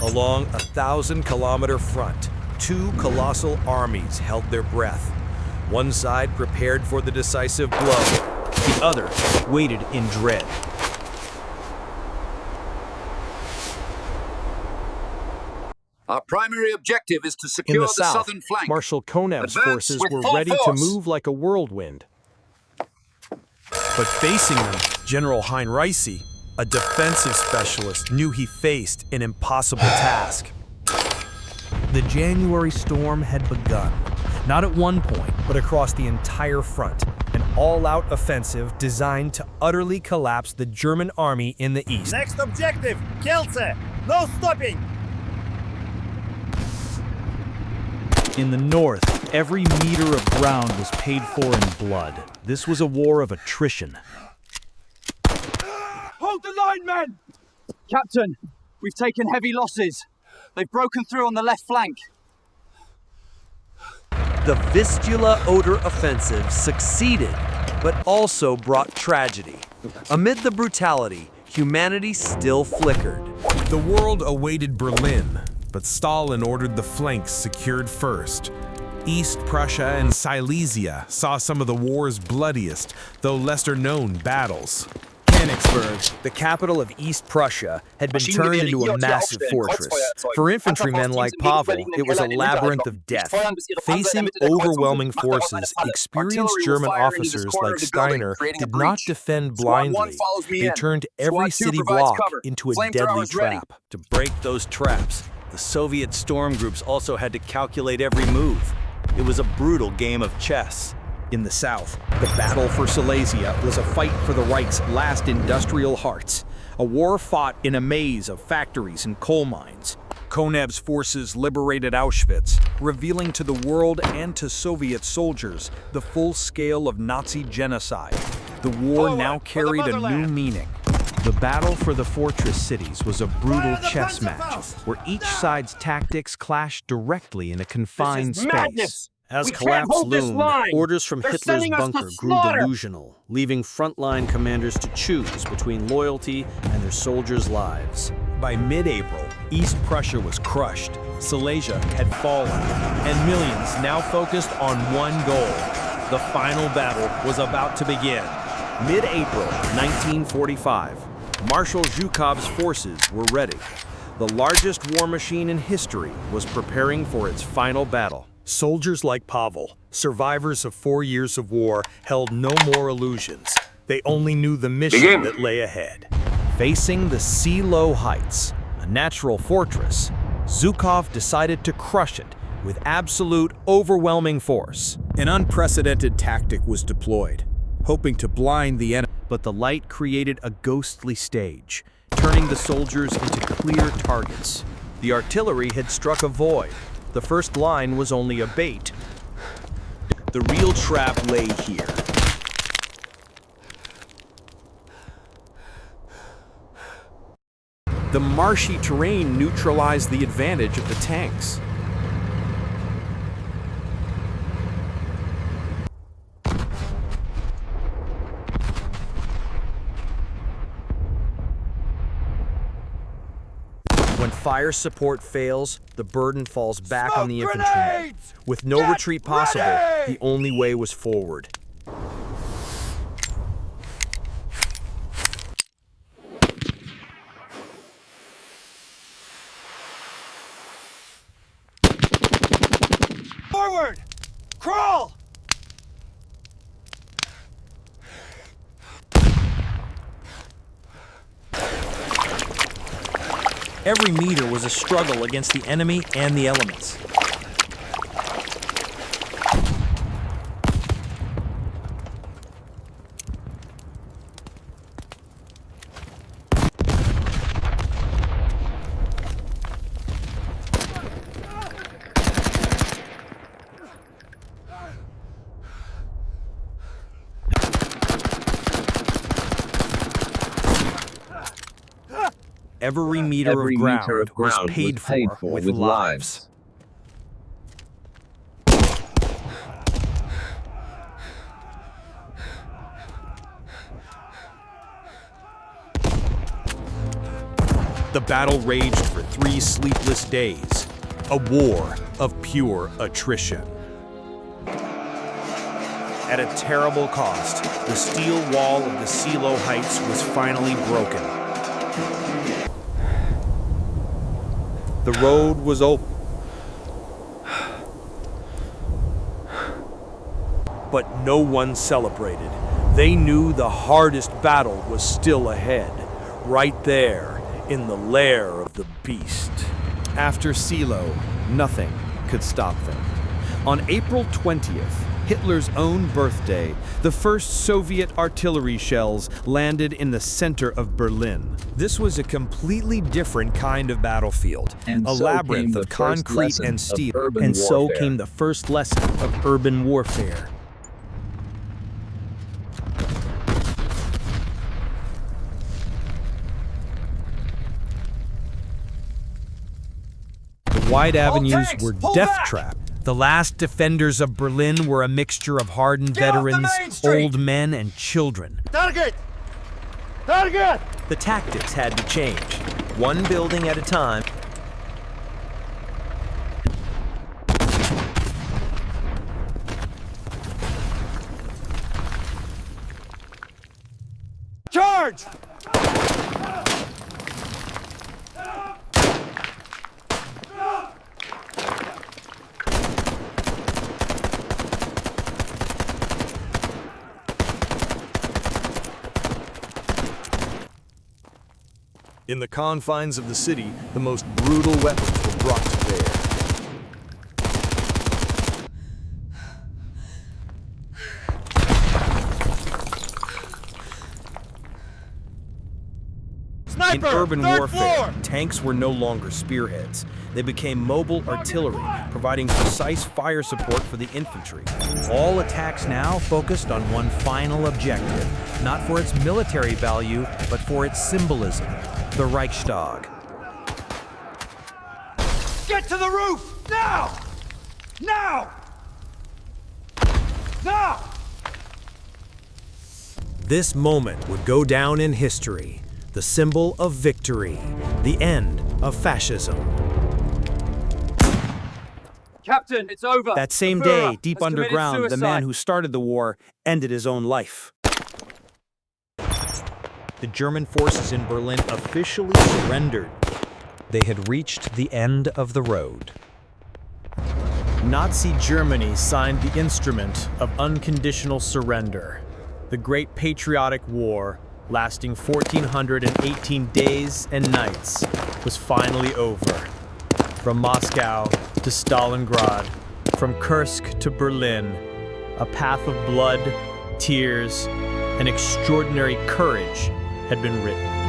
Along a 1,000-kilometer front, two colossal armies held their breath. One side prepared for the decisive blow, the other waited in dread. Our primary objective is to secure In the the south, southern flank. Marshal Konev's Advance forces with were full ready to force. move like a whirlwind. But facing them, General Heinrich, a defensive specialist, knew he faced an impossible task. The January storm had begun, not at one point, but across the entire front, an all-out offensive designed to utterly collapse the German army in the east. Next objective, Kielce! No stopping! In the north, every meter of ground was paid for in blood. This was a war of attrition. Hold the line, men! Captain, we've taken heavy losses. They've broken through on the left flank. The Vistula-Oder offensive succeeded, but also brought tragedy. Amid the brutality, humanity still flickered. The world awaited Berlin, but Stalin ordered the flanks secured first. East Prussia and Silesia saw some of the war's bloodiest, though lesser-known battles. Königsberg, the capital of East Prussia, had been turned into a massive fortress. For infantrymen like Pavel, it was a labyrinth of death. Facing overwhelming forces, experienced German officers like Steiner did not defend blindly. They turned every city block into a deadly trap. To break those traps, the Soviet storm groups also had to calculate every move. It was a brutal game of chess. In the south, the battle for Silesia was a fight for the Reich's last industrial hearts, a war fought in a maze of factories and coal mines. Konev's forces liberated Auschwitz, revealing to the world and to Soviet soldiers the full scale of Nazi genocide. The war now carried a new meaning. The battle for the fortress cities was a brutal chess match, where each side's tactics clashed directly in a confined space. As collapse loomed, orders from Hitler's bunker grew delusional, leaving frontline commanders to choose between loyalty and their soldiers' lives. By mid-April, East Prussia was crushed, Silesia had fallen, and millions now focused on one goal. The final battle was about to begin. Mid-April 1945, Marshal Zhukov's forces were ready. The largest war machine in history was preparing for its final battle. Soldiers like Pavel, survivors of 4 years of war, held no more illusions. They only knew the mission that lay ahead. Facing the Seelow Heights, a natural fortress, Zhukov decided to crush it with absolute, overwhelming force. An unprecedented tactic was deployed, hoping to blind the enemy. But the light created a ghostly stage, turning the soldiers into clear targets. The artillery had struck a void. The first line was only a bait. The real trap lay here. The marshy terrain neutralized the advantage of the tanks. When fire support fails, the burden falls back on the infantrymen. With no retreat possible, the only way was forward. Forward! Crawl! Every meter was a struggle against the enemy and the elements. Every meter of ground was paid for with lives. The battle raged for 3 sleepless days, a war of pure attrition. At a terrible cost, the steel wall of the Seelow Heights was finally broken. The road was open. But no one celebrated. They knew the hardest battle was still ahead, right there in the lair of the beast. After Seelow, nothing could stop them. On April 20th, Hitler's own birthday, the first Soviet artillery shells landed in the center of Berlin. This was a completely different kind of battlefield, a labyrinth of concrete and steel. And so came the first lesson of urban warfare. The wide avenues were death traps. The last defenders of Berlin were a mixture of hardened veterans, old men, and children. Target! Target! The tactics had to change, one building at a time. Charge! In the confines of the city, the most brutal weapons were brought to bear. Sniper! In urban Third warfare, floor! tanks were no longer spearheads. They became mobile artillery, providing precise fire support for the infantry. All attacks now focused on one final objective, not for its military value, but for its symbolism, the Reichstag. Get to the roof! Now! Now! Now! This moment would go down in history, the symbol of victory, the end of fascism. Captain, it's over. That same The day, Führer deep has committed underground, the suicide. man who started the war ended his own life. The German forces in Berlin officially surrendered. They had reached the end of the road. Nazi Germany signed the instrument of unconditional surrender. The Great Patriotic War, lasting 1,418 days and nights, was finally over. From Moscow to Stalingrad, from Kursk to Berlin, a path of blood, tears, and extraordinary courage had been written.